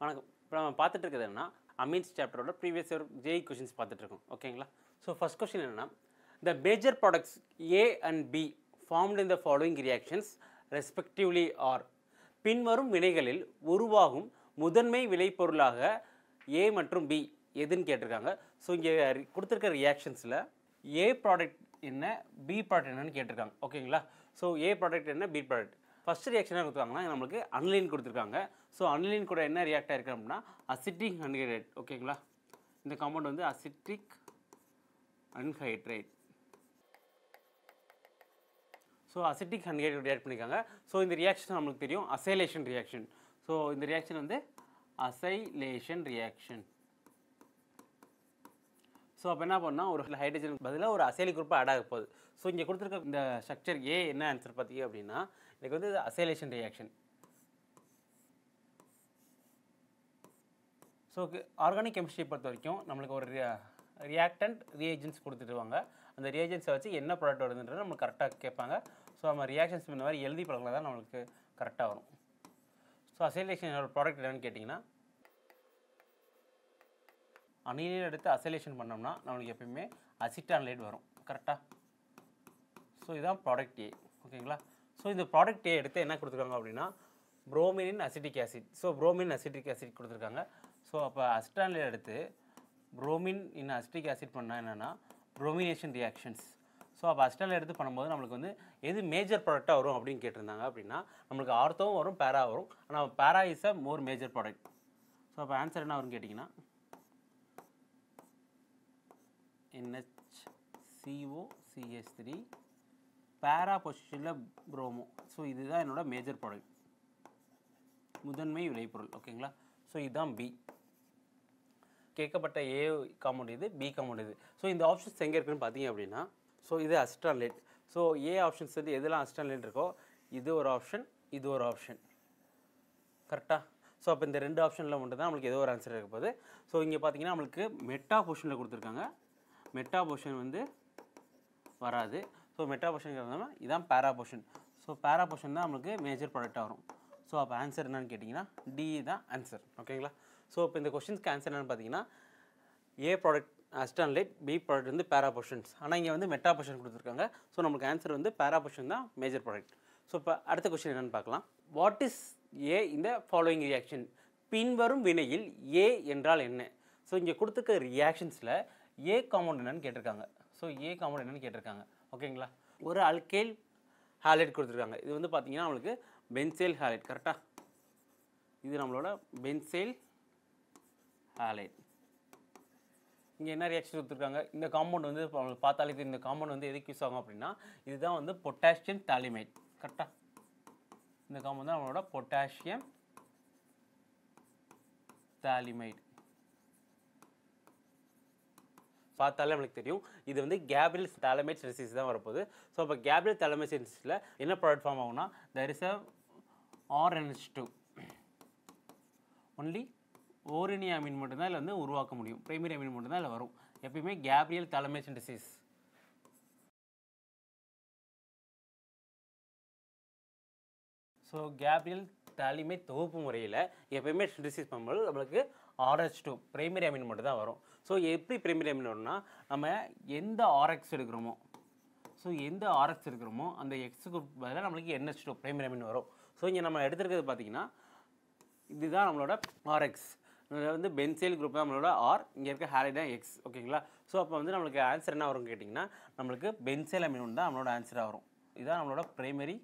வணக்கம். இப்போ நம்ம பார்த்துட்டு இருக்கிறது என்னன்னா அமீன்ஸ் சாப்டரோட ப்ரீவியஸ் இயர் ஜேஇ கொஷின்ஸ் பார்த்துட்டு இருக்கோம். ஓகேங்களா? ஸோ ஃபர்ஸ்ட் கொஸ்டின் என்னன்னா, the major products A and B formed in the following reactions respectively are. பின்வரும் வினைகளில் உருவாகும் முதன்மை விளைபொருளாக ஏ மற்றும் பி எதுன்னு கேட்டிருக்காங்க. ஸோ இங்கே கொடுத்துருக்க ரியாக்ஷன்ஸில் ஏ ப்ராடக்ட் என்ன, பி ப்ராடக்ட் என்னன்னு கேட்டிருக்காங்க. ஓகேங்களா? ஸோ ஏ ப்ராடக்ட் என்ன, பி ப்ராடக்ட். ஃபஸ்ட் ரியாக்ஷனாக கொடுத்துருக்காங்கன்னா நம்மளுக்கு அனிலின் கொடுத்துருக்காங்க. ஸோ அனிலின் கூட என்ன ரியாக்ட் ஆகிருக்கு அப்படின்னா அசிட்டிக் அன்ஹைட்ரேட். ஓகேங்களா? இந்த காம்பவுண்ட் வந்து acetic anhydrate. So acetic anhydrate react பண்ணியிருக்காங்க. ஸோ இந்த ரியாக்ஷன் நம்மளுக்கு தெரியும் அசைலேஷன் ரியாக்ஷன். ஸோ இந்த ரியாக்ஷன் வந்து அசைலேஷன் ரியாக்ஷன். ஸோ அப்போ என்ன பண்ணால் ஒரு ஹைட்ரஜன் பதிலாக ஒரு அசைலிக் குரூப்பாக ஆட் ஆக போகுது. ஸோ இங்கே கொடுத்துருக்க இந்த ஸ்ட்ரக்சர் ஏ என்ன ஆன்சர் பார்த்தீங்க அப்படின்னா இதுக்கு வந்து அசைலேஷன் ரியாக்ஷன். ஸோ ஆர்கானிக் கெமிஸ்ட்ரி பொறுத்த வரைக்கும் நம்மளுக்கு ஒரு ரியாக்டன்ட் ரியேஜென்ட்ஸ் கொடுத்துட்டுவாங்க. அந்த ரியேஜென்ட்ஸை வச்சு என்ன ப்ராடக்ட் வருதுன்றது நம்மளுக்கு கரெக்டாக கேட்பாங்க. ஸோ நம்ம ரியாக்ஷன்ஸ் இந்த மாதிரி எழுதி பழகினா தான் நம்மளுக்கு கரெக்டாக வரும். ஸோ அசைலேஷனோட ப்ராடக்ட் என்னன்னு கேட்டிங்கன்னா அனிலின் எடுத்து அசைலேஷன் பண்ணோம்னா நம்மளுக்கு எப்பயுமே அசிட்டான்லேட் வரும். கரெக்டாக? ஸோ இதுதான் ப்ராடக்ட் ஏ. ஓகேங்களா? ஸோ இந்த ப்ராடக்ட் ஏ எடுத்து என்ன கொடுத்துருக்காங்க அப்படின்னா bromine acetic acid. So bromine acetic acid கொடுத்துருக்காங்க. ஸோ அப்போ அசிட்டான்லேட் எடுத்து புரோமின் இன் அசிட்டிக் ஆசிட் பண்ணால் என்னென்னா புரோமினேஷன் ரியாக்ஷன்ஸ். ஸோ அப்போ அசிட்டான்லேட் எடுத்து பண்ணும்போது நம்மளுக்கு வந்து எது மேஜர் ப்ராடக்டாக வரும் அப்படின்னு கேட்டிருந்தாங்க. அப்படின்னா நம்மளுக்கு ஆர்த்தோவும் வரும், பேரா வரும். ஆனால் பேரா is a more major product. So அப்போ ஆன்சர் என்ன வரும்னு கேட்டிங்கன்னா NHCOCH3 பேரா பொசிஷனில் புரோமோ. ஸோ இதுதான் என்னோட மேஜர் ப்ராடக்ட், முதன்மை விளைபொருள். ஓகேங்களா? ஸோ இதுதான் பி. கேட்கப்பட்ட ஏ காம்பவுண்ட் இது, பி காம்பவுண்ட் இது. ஸோ இந்த ஆப்ஷன்ஸ் எங்கே இருக்குன்னு பார்த்தீங்க அப்படின்னா ஸோ இது அசிட்டான்லேட். ஸோ ஏ ஆப்ஷன்ஸ் வந்து எதெல்லாம் அசிட்டான்லேட் இருக்கோ இது ஒரு ஆப்ஷன், இது ஒரு ஆப்ஷன். கரெக்டாக? ஸோ அப்போ இந்த ரெண்டு ஆப்ஷனில் மட்டும் தான் நம்மளுக்கு ஏதோ ஒரு ஆன்சர் இருக்க போகுது. ஸோ இங்கே பார்த்தீங்கன்னா நம்மளுக்கு மெட்டா பொசிஷனில் கொடுத்துருக்காங்க. மெட்டா பொசிஷன் வந்து வராது. ஸோ மெட்டா பொசிஷன் இதான் பேரா பொசிஷன். ஸோ பேரா பொசிஷன் தான் நம்மளுக்கு மேஜர் ப்ராடக்டாக வரும். ஸோ அப்போ ஆன்சர் என்னன்னு கேட்டிங்கன்னா டி தான் ஆன்சர். ஓகேங்களா? ஸோ இப்போ இந்த கொஸ்டின்ஸ்க்கு ஆன்சர் என்னென்னு பார்த்தீங்கன்னா ஏ ப்ராடக்ட் அசிட்டான்லேட், பி ப்ராடக்ட் வந்து பேரா பொசிஷன்ஸ். ஆனால் இங்கே வந்து மெட்டா பொசிஷன் கொடுத்துருக்காங்க. ஸோ நம்மளுக்கு ஆன்சர் வந்து பேரா பொசிஷன் தான் மேஜர் ப்ராடக்ட். ஸோ இப்போ அடுத்த கொஸ்டின் என்னென்னு பார்க்கலாம். வாட் இஸ் ஏ இந்த ஃபாலோயிங் ரியாக்ஷன்? பின்வரும் வினையில் ஏ என்றால் என்ன? ஸோ இங்கே கொடுத்துருக்க ரியாக்ஷன்ஸில் ஏ காம்பவுண்ட் என்னன்னு கேட்டிருக்காங்க. ஸோ ஏ காம்பவுண்ட் என்னன்னு கேட்டிருக்காங்க. ஓகேங்களா? ஒரு அல்கைல் ஹாலைட் கொடுத்துருக்காங்க. இது வந்து பார்த்தீங்கன்னா நம்மளுக்கு பென்சைல் ஹாலைட். கரெக்டாக? இது நம்மளோட பென்சைல் ஹாலைட். இங்கே என்ன ரியாக்ஷன் கொடுத்துருக்காங்க? இந்த காம்பவுண்ட் வந்து நம்மளுக்கு பார்த்தாலே இந்த காம்பவுண்ட் வந்து எதுக்கு யூஸ் ஆகும் அப்படின்னா இதுதான் வந்து பொட்டாசியம் தாலிமைட். கரெக்டாக? இந்த காம்பவுண்ட் தான் நம்மளோட பொட்டாசியம் தாலிமைட். பார்த்தாலே நம்மளுக்கு தெரியும் இது வந்து கேப்ரியல் தாலமைட் சின்தசிஸ் தான் வரப்போகுது. ஸோ அப்போ கேப்ரியல் தாலமைட் சின்தசிஸில் என்ன ப்ராடக்ட் ஃபார்ம் ஆகும்னா there is a RNH2 only ஓரினி அமீன் மட்டும்தான் இதில் வந்து உருவாக்க முடியும். பிரைமரி அமீன் மட்டும்தான் இதில் வரும். எப்பயுமே Gabriel phthalimide synthesis. So Gabriel phthalimide தொகுப்பு முறையில் எப்பயுமே சின்தசிஸ் பண்ணும்போது நம்மளுக்கு RH2 பிரைமரி அமீன் மட்டும் தான் வரும். ஸோ எப்படி பிரைமரி அமீன் வரும்னா நம்ம எந்த RX எடுக்கிறோமோ, ஸோ எந்த RX எடுக்கிறோமோ அந்த எக்ஸுக்கு பதிலாக நம்மளுக்கு NH2 பிரைமரி அமீன் வரும். ஸோ இங்கே நம்ம எடுத்துருக்கிறது பார்த்தீங்கன்னா இதுதான் நம்மளோட RX. வந்து பென்சைல் குரூப் தான் நம்மளோட R, இங்கே இருக்க ஹாலைட் தான் X. ஓகேங்களா? ஸோ அப்போ வந்து நம்மளுக்கு ஆன்சர் என்ன வரும்னு கேட்டிங்கன்னா நம்மளுக்கு பென்சைல் அமீன் தான் நம்மளோட ஆன்சராக வரும். இதுதான் நம்மளோட பிரைமரி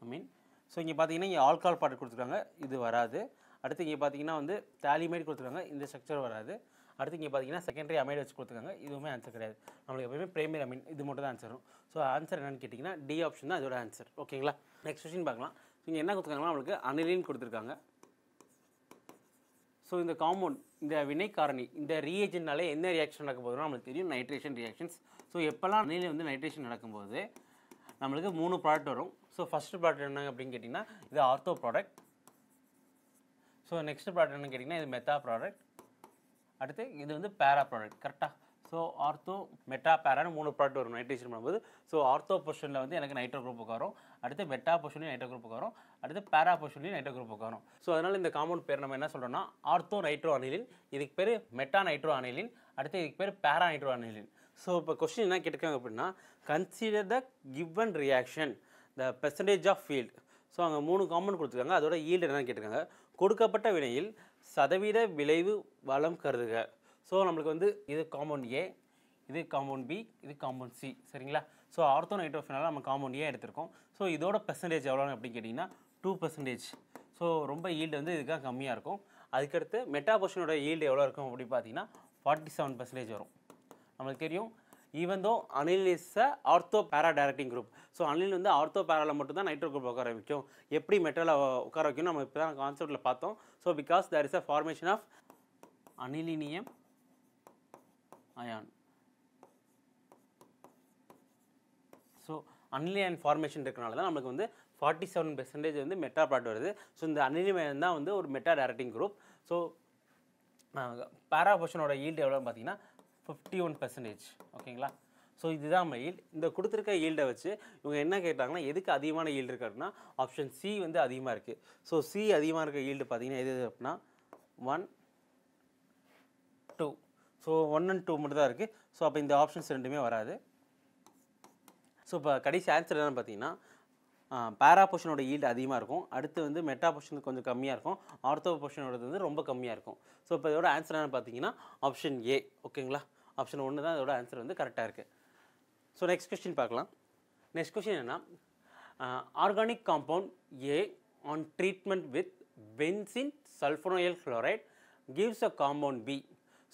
அமீன். ஸோ இங்கே பார்த்தீங்கன்னா இங்கே ஆல்கஹால் பாட்டு கொடுத்துருக்காங்க, இது வராது. அடுத்து இங்கே பார்த்தீங்கன்னா வந்து தாலிமைட் கொடுத்துருக்காங்க, இந்த ஸ்ட்ரக்சர் வராது. அடுத்து இங்கே பார்த்தீங்கன்னா செகண்டரி அமைட் வச்சு கொடுத்துருக்காங்க, இதுவுமே ஆன்சர் கிடையாது. நம்மளுக்கு எப்பவுமே பிரைமரி அமீன் இது மட்டும் தான் ஆன்சர் வரும். ஸோ ஆன்சர் என்னன்னு கேட்டிங்கன்னா டி ஆப்ஷன் தான் அதோட ஆன்சர். ஓகேங்களா? நெக்ஸ்ட் கொஸ்டின் பார்க்கலாம். இங்கே என்ன கொடுத்துருக்காங்கன்னா நம்மளுக்கு அனிலின் கொடுத்துருக்காங்க. ஸோ இந்த காம்பவுண்ட், இந்த வினைக்காரணி, இந்த ரீஏஜென்ட்னாலே என்ன ரியாக்ஷன் நடக்க போகுதுன்னா நம்மளுக்கு தெரியும் நைட்ரேஷன் ரியாக்ஷன்ஸ். ஸோ எப்போல்லாம் அனிலில் வந்து நைட்ரேஷன் நடக்கும்போது நம்மளுக்கு 3 ப்ராடக்ட் வரும். ஸோ ஃபஸ்ட்டு ப்ராடக்ட் என்ன அப்படின்னு கேட்டிங்கன்னா இது ortho product. So next product என்னன்னு கேட்டிங்கன்னா இது மெத்தா ப்ராடக்ட். அடுத்து இது வந்து பேரா ப்ராடக்ட். கரெக்டாக? ஸோ ஆர்த்தோ மெட்டா பேரான்னு 3 ப்ராடக்ட் வரும் நைட்ரேஷன் பண்ணும்போது. ஸோ ஆர்த்தோ பொசிஷனில் வந்து எனக்கு நைட்ரோ குரூப் வரும், அடுத்து மெட்டா பொசிஷன்லையும் நைட்ரோ குரூப் வரும், அடுத்து பேரா பொசிஷன்லையும் நைட்ரோ குரூப் வரும். ஸோ அதனால் இந்த காம்பவுண்ட் பேர் நம்ம என்ன சொல்கிறோம்னா ஆர்த்தோ நைட்ரோ அனிலின், இதுக்கு பேர் மெட்டா நைட்ரோ அனிலின், அடுத்து இதுக்கு பேர் பேரா நைட்ரோ அனிலின். ஸோ இப்போ கொஸ்டின் என்ன கேட்டிருக்காங்க அப்படின்னா consider the given reaction the percentage of yield. So அங்கே 3 காம்பவுண்ட் கொடுத்துருக்காங்க, அதோட ஈல்டு என்னன்னு கேட்டிருக்காங்க. கொடுக்கப்பட்ட வினையில் சதவீத விளைவு வளம் கருதுக. ஸோ நம்மளுக்கு வந்து இது காம்பவுண்ட் ஏ, இது காம்பவுண்ட் பி, இது காம்பவுண்ட் சி, சரிங்களா. ஸோ ஆர்த்தோ நைட்ரோஃபினால் நம்ம காம்பவுண்ட் ஏ எடுத்திருக்கோம். ஸோ இதோட பெர்சன்டேஜ் எவ்வளோ அப்படின்னு கேட்டிங்கன்னா 2%. ஸோ ரொம்ப ஈல்டு வந்து இதுக்காக கம்மியாக இருக்கும். அதுக்கடுத்து மெட்டா பொசிஷனோட ஈல்டு எவ்வளோ இருக்கும் அப்படின்னு பார்த்தீங்கன்னா 47% வரும். நம்மளுக்கு தெரியும் even though Anil is a ortho பேரா டைரக்டிங் குரூப். ஸோ அனில் வந்து ஆர்த்தோ பேராவில் மட்டும்தான் நைட்ரோ குரூப் உட்கார வைக்கும். எப்படி மெட்டலில் உட்கார வைக்கும் நம்ம இப்போ தான் கான்செப்டில் பார்த்தோம். So because there is a formation of anilinium ion. So anilinium formation இருக்கிறனால தான் நமக்கு வந்து 47% வந்து மெட்டா ப்ராடக்ட் வருது. ஸோ இந்த அனிலியம் தான் வந்து ஒரு மெட்டா டைரக்டிங் குரூப். ஸோ பேரா பொசிஷனோட ஈல்டு எவ்வளோன்னு பார்த்தீங்கன்னா 51%. ஓகேங்களா. ஸோ இதுதான் ஈல்டு. இந்த கொடுத்துருக்க ஈல்டை வச்சு இவங்க என்ன கேட்டாங்கன்னா எதுக்கு அதிகமான ஈல்டு இருக்காருன்னா ஆப்ஷன் சி வந்து அதிகமாக இருக்குது. ஸோ சி அதிகமாக இருக்க ஈல்டு பார்த்தீங்கன்னா எது அப்படின்னா 1, 2. ஸோ 1 and 2 மட்டும் தான் இருக்குது. ஸோ அப்போ இந்த ஆப்ஷன்ஸ் ரெண்டுமே வராது. ஸோ இப்போ கடைசி ஆன்சர் என்னன்னு பார்த்தீங்கன்னா பேரா பொசிஷனோட ஈல்டு அதிகமாக இருக்கும், அடுத்து வந்து மெட்டா பொசிஷன் கொஞ்சம் கம்மியாக இருக்கும், ஆர்த்தோ பொசிஷனோடது வந்து ரொம்ப கம்மியாக இருக்கும். ஸோ இப்போ இதோட ஆன்சர் என்னன்னு பார்த்தீங்கன்னா ஆப்ஷன் ஏ. ஓகேங்களா. ஆப்ஷன் 1 தான் இதோட ஆன்சர் வந்து கரெக்டாக இருக்குது. ஸோ நெக்ஸ்ட் கொஸ்டின் பார்க்கலாம். நெக்ஸ்ட் கொஸ்டின் என்னன்னா organic compound A on treatment with benzene sulphonyl chloride gives a compound B.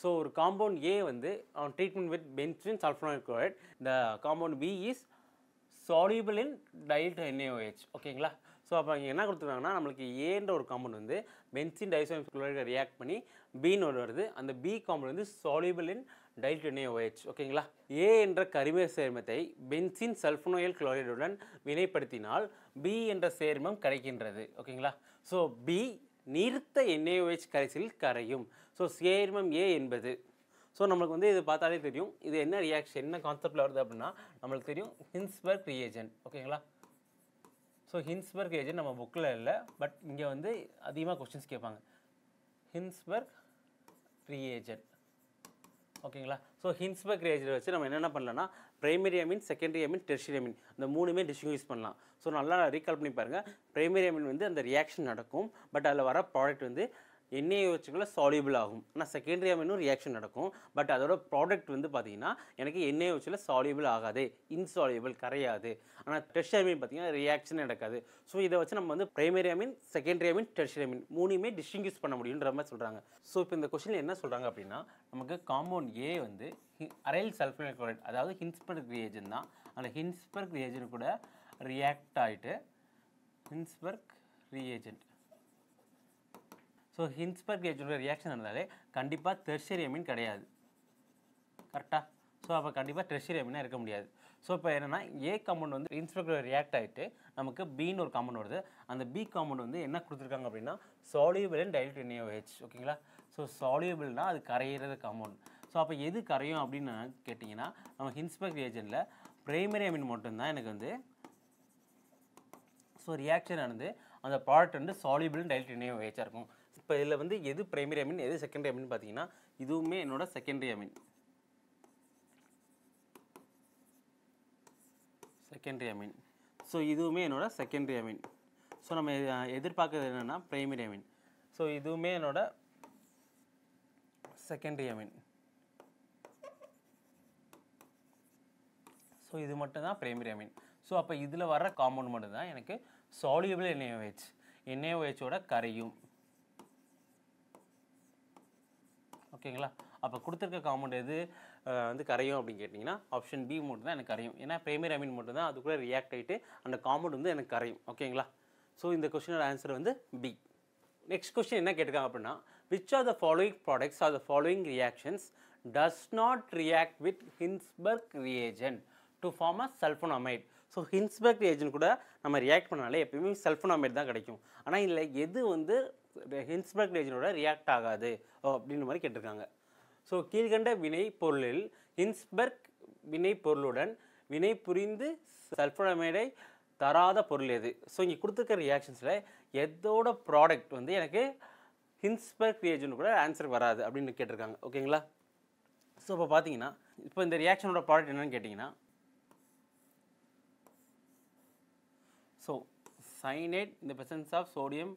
So ஒரு காம்பவுண்ட் ஏ வந்து on treatment with benzene sulphonyl chloride, the compound B is soluble in dilute NaOH. ஓகேங்களா. So அப்போ இங்கே என்ன கொடுத்துருக்காங்கன்னா நம்மளுக்கு ஏன்ற ஒரு காம்பவுண்ட் வந்து பென்சின் டைசோனியம் குளோரைடை ரியாக்ட் பண்ணி பின்னு ஒன்று வருது. அந்த பி காம்பவுண்ட் வந்து soluble in dilute NaOH. ஓகேங்களா. ஏ என்ற கரிம சேர்மத்தை பென்சின் சல்ஃபோனைல் குளோரைடுடன் வினைப்படுத்தினால் பி என்ற சேர்மம் கிடைக்கின்றது. ஓகேங்களா. ஸோ பி நீர்த்த NaOH கரைசலில் கரையும். ஸோ சேர்மம் ஏ என்பது ஸோ நம்மளுக்கு வந்து இது பார்த்தாலே தெரியும் இது என்ன ரியாக்ஷன் என்ன கான்செப்டில் வருது அப்படின்னா நம்மளுக்கு தெரியும் ஹின்ஸ்பர்க் ரியேஜென்ட். ஓகேங்களா. ஸோ ஹின்ஸ்பர்க் ரியேஜென்ட் நம்ம புக்கில் இல்லை, பட் இங்கே வந்து அதிகமாக கொஸ்டின்ஸ் கேட்பாங்க. Hinsberg reagent. ஓகேங்களா. ஸோ ஹின்ஸ்பர்க் ரியேஜென்ட் வச்சு நம்ம என்னென்ன பண்ணலாம்னா primary amine, secondary amine, tertiary amine இந்த மூணுமே டிஸ்டிங்விஷ் பண்ணலாம். ஸோ நல்லா ரீகால் பண்ணி பாருங்கள். பிரைமரி அமீன் வந்து அந்த ரியாக்ஷன் நடக்கும், பட் அதில் வர ப்ராடக்ட் வந்து NaOHக்குள்ள சால்யூபிள் ஆகும். ஆனால் செகண்டரி அமீனும் ரியாக்ஷன் நடக்கும், பட் அதோட ப்ராடக்ட் வந்து பார்த்தீங்கன்னா எனக்கு NaOHல சால்யூபிள் ஆகாது, இன்சால்யூபிள் கரையாது. ஆனால் டெர்ஷியரி அமீன் பார்த்தீங்கன்னா ரியாக்ஷன் நடக்காது. ஸோ இதை வச்சு நம்ம வந்து primary amine, secondary amine, tertiary amine மூணுமே டிஸ்டிங்விஷ் பண்ண முடியுன்ற மாதிரி சொல்கிறாங்க. ஸோ இப்போ இந்த கொஸ்டினில் என்ன சொல்கிறாங்க அப்படின்னா நமக்கு காம்பவுண்ட் ஏ வந்து அரைல் சல்ஃபோனைல் குளோரைட் அதாவது ஹின்ஸ்பர்க் ரியேஜென்ட் தான். அந்த ஹின்ஸ்பர்க் ரியேஜென்ட் கூட ரியாக்ட் ஆகிட்டு ஹின்ஸ்பர்க் reagent. So Hinsberg reagent reaction நடந்தாலே கண்டிப்பாக டெர்ஷியரி அமீன் கிடையாது. கரெக்டாக. ஸோ அப்போ கண்டிப்பாக டெர்ஷியரி அமீனாக இருக்க முடியாது. ஸோ இப்போ என்னென்னா ஏ காம்பவுண்ட் வந்து ஹின்ஸ்பர்க் ரியாக்ட் ஆகிட்டு நமக்கு பின்னு ஒரு காம்பவுண்ட் வருது. அந்த பி காம்பவுண்ட் வந்து என்ன கொடுத்துருக்காங்க அப்படின்னா soluble in dilute NaOH. ஓகேங்களா. ஸோ soluble-னா அது கரையிறது காம்பவுண்ட். ஸோ அப்போ எது கரையும் அப்படின்னு கேட்டிங்கன்னா நம்ம ஹின்ஸ்பர்க் ரியேஜென்ட்டில் பிரைமரி அமீன் மட்டும்தான் எனக்கு வந்து ஸோ ரியாக்ஷன் ஆனது அந்த ப்ராடக்ட் வந்து soluble in dilute NaOH இருக்கும். இப்போ இதில் வந்து எது பிரைமரி அமீன் எது செகண்டரி அமீன் பார்த்தீங்கன்னா இதுவுமே என்னோட secondary amine. Secondary amine. So இதுவுமே என்னோட செகண்டரி அமீன். ஸோ நம்ம எதிர்பார்க்குறது என்னென்னா பிரைமரி அமீன். ஸோ இதுவுமே என்னோட செகண்டரி அமீன். ஸோ இது மட்டும் தான் பிரைமரி அமீன். ஸோ அப்போ இதில் வர காம்பவுண்ட் மட்டும் தான் எனக்கு soluble NaOH NaOHோட கரையும். ஓகேங்களா. அப்போ கொடுத்துருக்க காம்பவுண்ட் எது வந்து கரையும் அப்படின்னு கேட்டிங்கன்னா ஆப்ஷன் பி மட்டும் தான் எனக்கு கரையும். ஏன்னா பிரைமரி அமீன் மட்டும் தான் அதுக்குள்ளே ரியாக்ட் ஆகிட்டு அந்த காம்பவுண்ட் வந்து எனக்கு கரையும். ஓகேங்களா. ஸோ இந்த கொஸ்டினோட ஆன்சர் வந்து பி. நெக்ஸ்ட் கொஸ்டின் என்ன கேட்டிருக்காங்க அப்படின்னா which are the following products are the following reactions does not react with Hinsberg reagent to form a sulphonamide. So Hinsberg reagent கூட நம்ம ரியாக்ட் பண்ணாலே எப்பயுமே சல்ஃபோனமைட் தான் கிடைக்கும். ஆனால் இதில் எது வந்து ஹின்ஸ்பர்க் ரியேஜென்ட்டோட ரியாக்ட் ஆகாது அப்படின்ற மாதிரி கேட்டிருக்காங்க. ஸோ கீழ்கண்ட வினை பொருளில் ஹின்ஸ்பெர்க் வினை பொருளுடன் வினை புரிந்து சல்ஃபனமைடை தராத பொருள் எது? ஸோ இங்கே கொடுத்துருக்க ரியாக்ஷன்ஸில் எதோட ப்ராடக்ட் வந்து எனக்கு ஹின்ஸ்பெர்க் ரியாக்ஷன் கூட ஆன்சர் வராது அப்படின்னு கேட்டிருக்காங்க. ஓகேங்களா? ஸோ இப்போ பார்த்தீங்கன்னா இப்போ இந்த ரியாக்ஷனோட ப்ராடக்ட் என்னன்னு கேட்டிங்கன்னா, ஸோ சைனேட் இந்த presence of sodium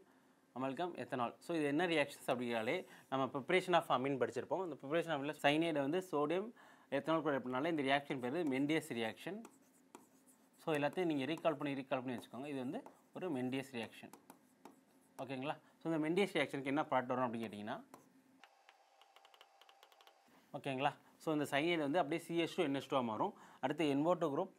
amalgam ethanol. So இது என்ன ரியாக்ஷன்ஸ் அப்படிங்கிறாலே நம்ம ப்ரிப்பரேஷன் ஆஃப் அமீன் படிச்சிருப்போம். இந்த ப்ரிப்பரேஷன் ஆஃப் சைனேட் வந்து சோடியம் எத்தனால் கூட எப்படினால இந்த ரியாக்ஷன் பேர் மெண்டியஸ் ரியாக்ஷன். ஸோ எல்லாத்தையும் நீங்கள் ரீகால் பண்ணி வச்சுக்கோங்க. இது வந்து ஒரு மெண்டியஸ் ரியாக்ஷன். ஓகேங்களா? ஸோ இந்த மெண்டியஸ் ரியாக்ஷனுக்கு என்ன ப்ராடக்ட் வரும் அப்படின்னு கேட்டிங்கன்னா, ஓகேங்களா? ஸோ இந்த சைனேட் வந்து அப்படியே CH2 NH2 மாறும். அடுத்து NO2 குரூப்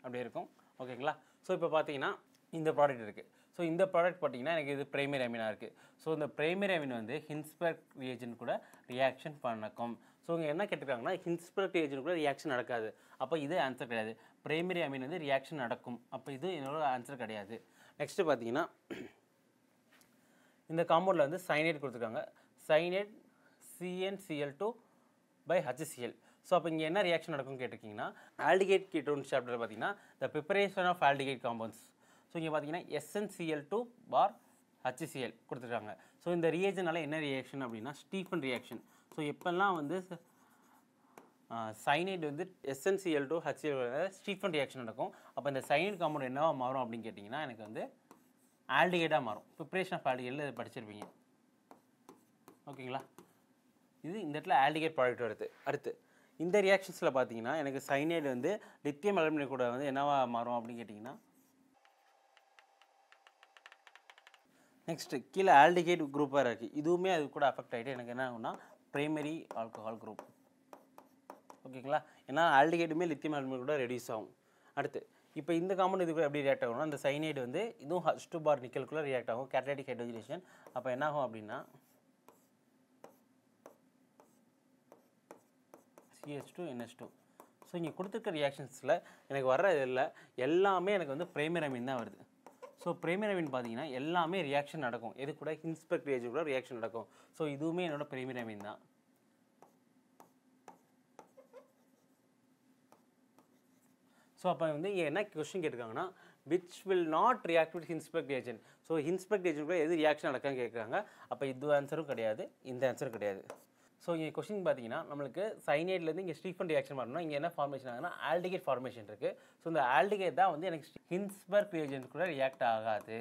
அப்படியே இருக்கும். ஓகேங்களா? ஸோ இப்போ பார்த்தீங்கன்னா இந்த ப்ராடக்ட் இருக்குது. ஸோ இந்த ப்ராடக்ட் பார்த்தீங்கன்னா எனக்கு இது பிரைமரி அமீனாக இருக்குது. ஸோ இந்த பிரைமரி அமீன் வந்து ஹின்ஸ்பெர்க் ரியாக்ஷன் கூட ரியாக்ஷன் பண்ணக்கும். ஸோ இங்கே என்ன கேட்டிருக்காங்கன்னா ஹின்ஸ்பெர்க் ரியாக்ஷன் கூட ரியாக்ஷன் நடக்காது. அப்போ இது ஆன்சர் கிடையாது. பிரைமரி அமீன் வந்து ரியாக்ஷன் நடக்கும். அப்போ இது என்னோட ஆன்சர் கிடையாது. நெக்ஸ்ட்டு பார்த்தீங்கன்னா இந்த காம்பவுண்டில் வந்து சைனேட் கொடுத்துருக்காங்க. Cyanate CnCl2/HCl. ஸோ அப்போ இங்கே என்ன ரியாக்ஷன் நடக்கும்னு கேட்டிருக்கீங்கன்னா, ஆல்டிகேட் கீட்டோன்ஸ் சாப்டர் பார்த்தீங்கன்னா the preparation of aldehyde compounds. So இங்கே பார்த்தீங்கன்னா SnCl2/HCl கொடுத்துருக்காங்க. ஸோ இந்த ரியாக்ஷனால என்ன ரியாக்ஷன் அப்படின்னா ஸ்டீஃபன் ரியாக்ஷன். ஸோ எப்போல்லாம் வந்து சைனைட் வந்து SnCl2HCl ஸ்டீஃபன் ரியாக்ஷன் நடக்கும். அப்போ இந்த சைனைட் காம்பவுண்ட் என்னவா மாறும் அப்படின்னு கேட்டிங்கன்னா எனக்கு வந்து ஆல்டிகேட்டாக மாறும். ப்ரிப்பரேஷன் ஆஃப் ஆல்டிகேட்டில் இதை படிச்சிருப்பீங்க. ஓகேங்களா? இது இந்த இடத்துல ஆல்டிகேட் ப்ராடக்ட் வருது. அடுத்து இந்த ரியாக்ஷன்ஸில் பார்த்தீங்கன்னா எனக்கு சைனைடு வந்து லித்தியம் அலுமினியம் கூட வந்து என்னவா மாறும் அப்படின்னு கேட்டிங்கன்னா, நெக்ஸ்ட்டு கீழே ஆல்டிகேட் குரூப்பாக இருக்குது. இதுவுமே அது கூட அஃபெக்ட் ஆகிட்டு எனக்கு என்ன ஆகும்னா பிரைமரி ஆல்கஹால் குரூப். ஓகேங்களா? ஏன்னா ஆல்டிகேட்டுமே லித்தியம் அலுமினியம் கூட ரெடியூஸ் ஆகும். அடுத்து இப்போ இந்த காம்பவுண்ட் இது கூட எப்படி ரியாக்ட் ஆகும்னா, அந்த சைனைடு வந்து இதுவும் H2 நிக்கலுக்குள்ளே ரியாக்ட் ஆகும். Catalytic hydrogenation. அப்போ என்ன ஆகும் அப்படின்னா CH2 NH2. ஸோ இங்கே கொடுத்துருக்க ரியாக்ஷன்ஸில் எனக்கு வர்ற இதில் எல்லாமே எனக்கு வந்து பிரைமரி அமீன் தான் வருது. ஸோ பிரைமரி அமீன் பார்த்தீங்கன்னா எல்லாமே ரியாக்ஷன் நடக்கும். எது கூட ஹின்ஸ்பெர்க் ரியாக்ஷன் கூட ரியாக்ஷன் நடக்கும். ஸோ இதுவுமே என்னோட பிரைமரி அமீன் தான். ஸோ அப்போ வந்து என்ன கொஸ்டின் கேட்டிருக்காங்கன்னா, which will not react with Hinsberg reaction. So Hinsberg reaction கூட எது ரியாக்ஷன் நடக்கான்னு கேட்குறாங்க. அப்போ இது ஆன்சரும் கிடையாது, இந்த ஆன்சரும் கிடையாது. ஸோ இங்கே கொஸ்டின் பார்த்தீங்கன்னா நம்மளுக்கு சைனைட்லேருந்து இங்கே ஸ்டீஃபன் ரியாக்ஷன் வரணும். இங்கே என்ன ஃபார்மேஷன் ஆகுதுன்னா ஆல்டிகேட் ஃபார்மேஷன் இருக்குது. ஸோ இந்த ஆல்டிகேட் தான் வந்து எனக்கு ஹின்ஸ்பெர்க் ரியாக்ஷன் கூட ரியாக்ட் ஆகாது.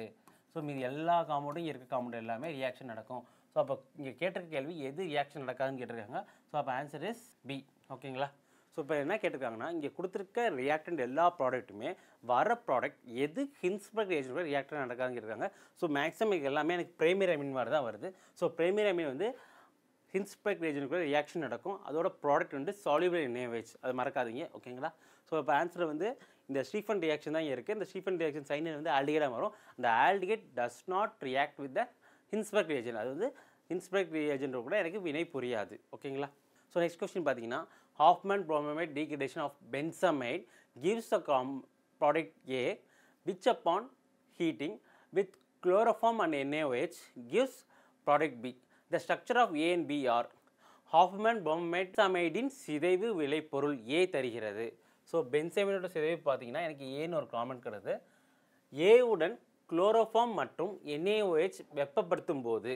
ஸோ மீது எல்லா காம்பவுண்டும் இங்கே இருக்க காம்பவுண்ட் எல்லாமே ரியாக்ஷன் நடக்கும். ஸோ அப்போ இங்கே கேட்டிருக்க கேள்வி எது ரியாக்ஷன் நடக்காதுன்னு கேட்டிருக்காங்க. ஸோ அப்போ ஆன்சர் இஸ் பி. ஓகேங்களா? ஸோ இப்போ என்ன கேட்டிருக்காங்கன்னா இங்கே கொடுத்துருக்க ரியாக்டன்ட் எல்லா ப்ராடக்ட்டுமே வர ப்ராடக்ட் எது ஹின்ஸ்பெர்க் ரியாக்ஷன் கூட ரியாக்டர் நடக்காதுன்னு கேட்டிருக்காங்க. ஸோ மேக்ஸிமம் எல்லாமே எனக்கு பிரைமரி அமீன் மாதிரி தான் வருது. ஸோ பிரைமரி அமீன் வந்து ஹின்ஸ்பெர்க் ரியாக்ஷன் கூட ரியாக்ஷன் நடக்கும். அதோட ப்ராடக்ட் வந்து சால்யூபிள் இன் NaOH. அது மறக்காதீங்க. ஓகேங்களா? ஸோ இப்போ ஆன்சர் வந்து இந்த ஸ்டீஃபன் ரியாக்ஷன் தான் இருக்குது. இந்த ஸ்டீஃபன் ரியாக்ஷன் சைனைட் வந்து ஆல்டிகேட்டாக வரும். அந்த ஆல்டிகேட் does not react with the Hinsberg reaction. அது வந்து ஹின்ஸ்பெர்க் ரியாக்ஷன் கூட எனக்கு வினை புரியாது. ஓகேங்களா? ஸோ நெக்ஸ்ட் கொஸ்டின் பார்த்தீங்கன்னா, Hoffman bromamide degradation of benzamide gives the product A, which upon heating with chloroform and NaOH gives product B. The structure of A and B are Hoffman bromamide benzamidein சிதைவு விளைபொருள் A தருகிறது. So பென்சாமைடோட சிதைவு பார்த்தீங்கன்னா எனக்கு ஏன்னு ஒரு comment கிடையாது. ஏவுடன் chloroform மற்றும் NaOH வெப்பப்படுத்தும் போது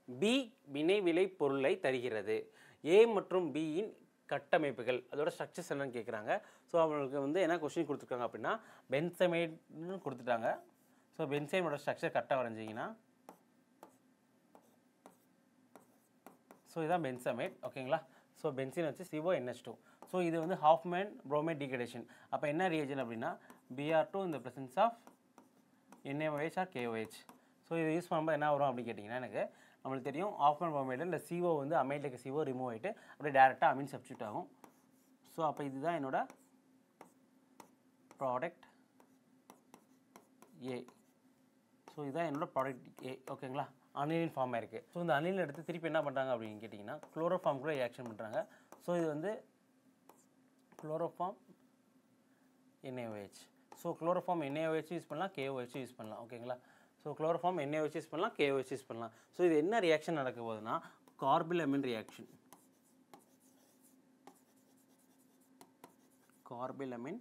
B வினை விளைபொருளை தருகிறது. A மற்றும் Bயின் கட்டமைப்புகள் அதோட ஸ்ட்ரக்சர்ஸ் என்னன்னு கேட்குறாங்க. ஸோ அவங்களுக்கு வந்து என்ன கொஸ்டின் கொடுத்துருக்காங்க அப்படின்னா பென்சமைட்னு கொடுத்துட்டாங்க. ஸோ பென்சைமோட ஸ்ட்ரக்சர் கரெக்டாக வரைஞ்சிங்கன்னா ஸோ இதுதான் பென்சமைட். ஓகேங்களா? ஸோ பென்சின் வச்சு CONH2. ஸோ இது வந்து ஹாஃப்மேன் புரோமைட் டிகிரேடேஷன். அப்போ என்ன ரியாக்ஷன் அப்படின்னா Br2 இந்த presence of NaOH or KOH. So இது யூஸ் பண்ணும்போது என்ன வரும் அப்படின்னு கேட்டிங்கன்னா எனக்கு நம்மளுக்கு தெரியும் ஹாஃப்மேன் புரோமைடில் இந்த CO வந்து அமைடில் இருக்க CO ரிமூவ் ஆகிட்டு அப்படியே டேரெக்டாக அமீன் சப்ஸ்டியூட் ஆகும். ஸோ அப்போ இதுதான் என்னோட ப்ராடக்ட் A. ஸோ இதுதான் என்னோட ப்ராடக்ட் A. ஓகேங்களா? அனிலின் ஃபார்ம் ஆயிருக்கு. ஸோ இந்த அனிலின் எடுத்து திருப்பி என்ன பண்ணுறாங்க அப்படின்னு கேட்டிங்கன்னா குளோரோஃபார்ம் கூட ரியாக்ஷன் பண்ணுறாங்க. ஸோ இது வந்து chloroform NaOH. So chloroform NaOH use பண்ணலாம், KOH யூஸ் பண்ணலாம். ஓகேங்களா? ஸோ குளோரோஃபார்ம் NA வச்சு யூஸ் பண்ணலாம், KO வச்சு யூஸ் பண்ணலாம். ஸோ இது என்ன ரியாக்ஷன் நடக்க போகுதுன்னா கார்பிலமைன் ரியாக்ஷன். Carbylamine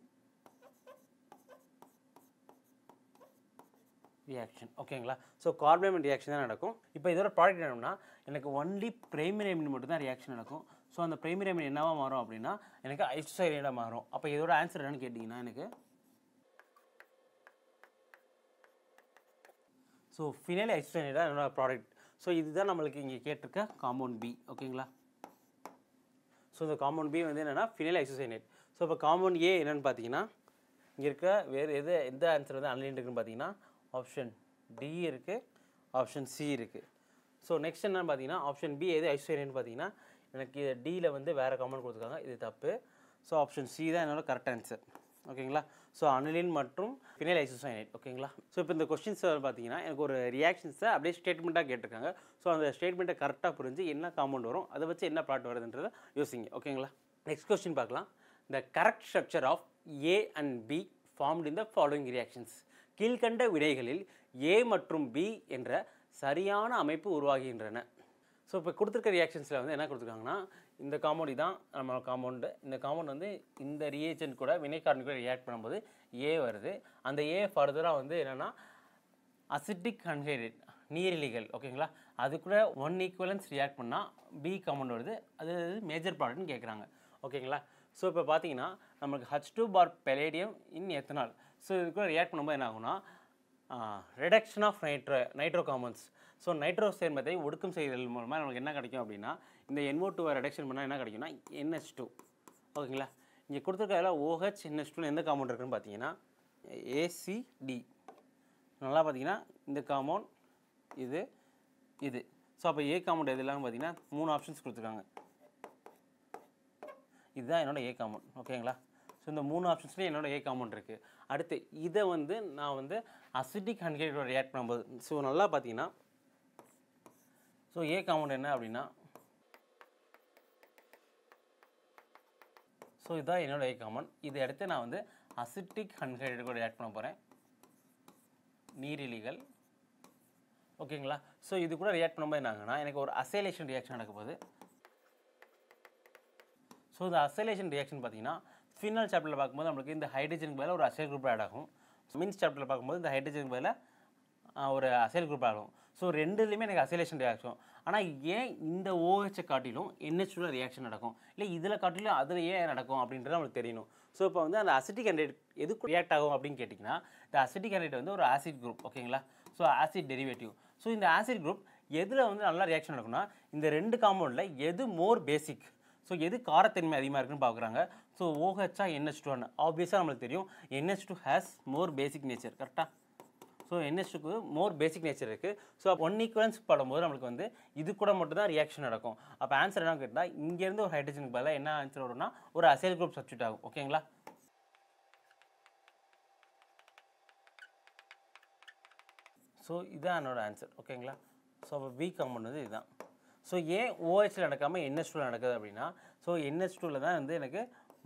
reaction. ஓகேங்களா? ஸோ கார்பிலமைன் ரியாக்ஷன் தான் நடக்கும். இப்போ இதோட ப்ராடக்ட் என்னன்னா எனக்கு ஒன்லி பிரைமரி அமீன் மட்டும் தான் ரியாக்ஷன் நடக்கும். ஸோ அந்த பிரைமரி அமீன் என்னவா மாறும் அப்படின்னா எனக்கு ஐசோசைனேட்டாக மாறும். அப்போ இதோட ஆன்சர் என்னன்னு கேட்டிங்கன்னா எனக்கு ஸோ ஃபினைல் ஐசோசைனேட் தான் என்னோட ப்ராடக்ட். ஸோ இதுதான் நம்மளுக்கு இங்கே கேட்டிருக்க காம்பவுண்ட் பி. ஓகேங்களா? ஸோ இந்த காம்பவுண்ட் பி வந்து என்னென்னா ஃபினைல் ஐசோசைனேட். ஸோ இப்போ காம்பவுண்ட் ஏ என்னென்னு பார்த்தீங்கன்னா இங்கே இருக்க வேறு எந்த ஆன்சர் வந்து அன்லைன் இருக்குன்னு பார்த்தீங்கன்னா ஆப்ஷன் டி இருக்குது, ஆப்ஷன் சி இருக்குது. ஸோ நெக்ஸ்ட் என்னென்னு பார்த்தீங்கன்னா ஆப்ஷன் பி எது ஐசோசைனேட்னு பார்த்தீங்கன்னா எனக்கு டியில் வந்து வேறு காம்பவுண்ட் கொடுத்துருக்காங்க, இது தப்பு. ஸோ ஆப்ஷன் சி தான் என்னோட கரெக்ட் ஆன்சர். ஓகேங்களா? ஸோ அனிலின் மற்றும் ஃபினைல் ஐசோசைனேட். ஓகேங்களா? ஸோ இப்போ இந்த கொஸ்டின்ஸ் பார்த்தீங்கன்னா எனக்கு ஒரு ரியாக்ஷன்ஸை அப்படியே ஸ்டேட்மெண்ட்டாக கேட்டிருக்காங்க. ஸோ அந்த ஸ்டேட்மெண்ட்டை கரெக்டாக புரிஞ்சு என்ன காம்பவுண்ட் வரும் அதை வச்சு என்ன ப்ராடக்ட் வருதுன்றதை யோசிங்க. ஓகேங்களா? நெக்ஸ்ட் கொஸ்டின் பார்க்கலாம். The correct structure of A and B formed in the following reactions. கீழ்கண்ட வினைகளில் ஏ மற்றும் பி என்ற சரியான அமைப்பு உருவாகின்றன. ஸோ இப்போ கொடுத்துருக்க ரியாக்ஷன்ஸில் வந்து என்ன கொடுத்துருக்காங்கன்னா இந்த காம்பவுண்ட் தான் நம்ம காம்பவுண்டு. இந்த காம்பவுண்ட் வந்து இந்த ரியேஜென்ட் கூட வினைக்காரன் கூட ரியாக்ட் பண்ணும்போது ஏ வருது. அந்த ஏ ஃபர்தராக வந்து என்னென்னா அசிட்டிக் அன்ஹைட்ரேட் நீரிலிகள். ஓகேங்களா? அது கூட 1 ஈக்குவலன்ஸ் ரியாக்ட் பண்ணால் பி காம்பவுண்ட் வருது. அது மேஜர் ப்ராடக்ட்னு கேட்குறாங்க. ஓகேங்களா? ஸோ இப்போ பார்த்தீங்கன்னா நமக்கு H2 per palladium in ethanol. So இது கூட ரியாக்ட் பண்ணும்போது என்ன ஆகும்னா reduction of nitro compounds. So nitro சேர்மத்தை ஒடுக்கம் செய்தல் மூலமாக நமக்கு என்ன கிடைக்கும் அப்படின்னா இந்த NO2 ரெடக்ஷன் பண்ணால் என்ன கிடைக்கும்னா NH2. ஓகேங்களா? இங்கே கொடுத்துருக்கல OH NH2 எந்த காம்பவுண்ட் இருக்குன்னு பார்த்தீங்கன்னா ACD. நல்லா பார்த்தீங்கன்னா இந்த காம்பவுண்ட் இது இது. ஸோ அப்போ ஏ காம்பவுண்ட் எதுலாம்னு பார்த்தீங்கன்னா 3 ஆப்ஷன்ஸ் கொடுத்துருக்காங்க. இதுதான் என்னோட ஏ காம்பவுண்ட். ஓகேங்களா? ஸோ இந்த 3 ஆப்ஷன்ஸ்லேயும் என்னோட ஏ காம்பவுண்ட் இருக்குது. அடுத்து இதை வந்து நான் வந்து அசிட்டிக் அன்ஹைட்ரேட்டோட ரியாக்ட் பண்ணும்போது ஸோ நல்லா பார்த்தீங்கன்னா ஸோ ஏ காம்பவுண்ட் என்ன அப்படின்னா ஸோ இதுதான் என்னோட ஏ காம்பவுண்ட். இதை எடுத்து நான் வந்து அசிட்டிக் அன்ஹைட்ரேட் கூட ரியாக்ட் பண்ண போகிறேன், நீரிலிகள். ஓகேங்களா? ஸோ இது கூட ரியாக்ட் பண்ணும்போது என்ன ஆகுனா எனக்கு ஒரு அசைலேஷன் ரியாக்ஷன் நடக்க போகுது. ஸோ இந்த அசைலேஷன் ரியாக்ஷன் பார்த்தீங்கன்னா ஃபினால் சாப்டரில் பார்க்கும்போது நம்மளுக்கு இந்த ஹைட்ரஜனுக்கு பதிலாக ஒரு அசைல் குரூப் ஆட் ஆகும். மீன்ஸ் சாப்டரில் பார்க்கும்போது இந்த ஹைட்ரஜனுக்கு பதிலாக ஒரு அசைல் குரூப் ஆகும். ஸோ ரெண்டுலேயுமே எனக்கு அசைலேஷன் ரியாக்ஷன். ஆனால் ஏன் இந்த OH காட்டிலும் NH2 ரியாக்ஷன் நடக்கும், இல்லை இதில் காட்டிலும் அதில் ஏன் நடக்கும் அப்படின்றது நம்மளுக்கு தெரியணும். ஸோ இப்போ வந்து அந்த அசிட்டிக் அன்ஹைட்ரேட் எதுக்கு ரியாக்ட் ஆகும் அப்படின்னு கேட்டிங்கன்னா இந்த அசிட்டிக் அன்ஹைட்ரேட் வந்து ஒரு ஆசிட் குரூப். ஓகேங்களா? So acid derivative. ஸோ இந்த ஆசிட் குரூப் எதில் வந்து நல்லா ரியாக்ஷன் நடக்கும்னா இந்த 2 காம்பவுண்டில் எது மோர் பேசிக், ஸோ எது காரத்தன்மை அதிகமாக இருக்குன்னு பார்க்குறாங்க. ஸோ OH NH2 ஆப்வியஸாக நம்மளுக்கு தெரியும் NH2 has more basic nature. கரெக்டாக? ஸோ NH2க்கு மோர் பேசிக் நேச்சர் இருக்குது. ஸோ 1 ஈக்குவலன்ஸ் படும்போது நம்மளுக்கு வந்து இது கூட மட்டும் தான் ரியாக்ஷன் நடக்கும். அப்போ ஆன்சர் என்ன கேட்டால் இங்கேருந்து ஒரு ஹைட்ரஜனுக்கு பதிலாக என்ன ஆன்சர் வரும்னா ஒரு அசைல் குரூப் சப்ஸ்டியூட் ஆகும். ஓகேங்களா? ஸோ இதுதான் என்னோட ஆன்சர். ஓகேங்களா? ஸோ அப்போ பி காம்பவுண்ட் வந்து இதுதான். ஸோ ஏன் OHல நடக்காமல் NH2 நடக்குது அப்படின்னா ஸோ NH2ல தான் வந்து எனக்கு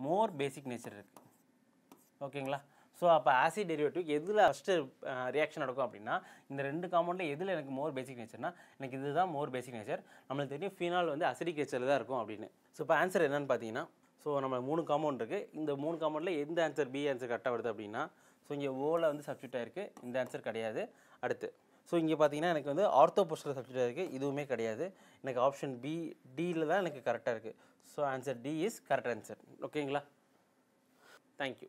மோர் பேசிக் நேச்சர் இருக்குது. ஓகேங்களா? ஸோ அப்போ ஆசிட் டெரிவேட்டிவ் எதில் ஃபஸ்ட்டு ரியாக்ஷன் நடக்கும் அப்படின்னா இந்த 2 காம்பவுண்டில் எதில் எனக்கு மோர் பேசிக் நேச்சர்னா எனக்கு இதுதான் மோர் பேசிக் நேச்சர். நம்மளுக்கு தெரியும் ஃபீனால் வந்து அசிடிக் நேச்சரில் தான் இருக்கும் அப்படின்னு. ஸோ இப்போ ஆன்சர் என்னென்னு பார்த்தீங்கன்னா ஸோ நம்ம 3 காம்பவுண்ட் இருக்குது. இந்த 3 காம்பவுண்டில் எந்த ஆன்சர் பி ஆன்சர் கரெக்டாக வருது அப்படின்னா ஸோ இங்கே ஓவில் வந்து சப்ஸ்டியூட் ஆகிருக்கு, இந்த ஆன்சர் கிடையாது. அடுத்து ஸோ இங்கே பார்த்தீங்கன்னா எனக்கு வந்து ஆர்த்தோ போஸ்டரில் சப்ஸ்டியூட் ஆகிருக்கு, இதுவுமே கிடையாது. எனக்கு ஆப்ஷன் பி டியில் தான் எனக்கு கரெக்டாக இருக்குது. So answer D is correct answer. ஓகேங்களா? தேங்க்யூ.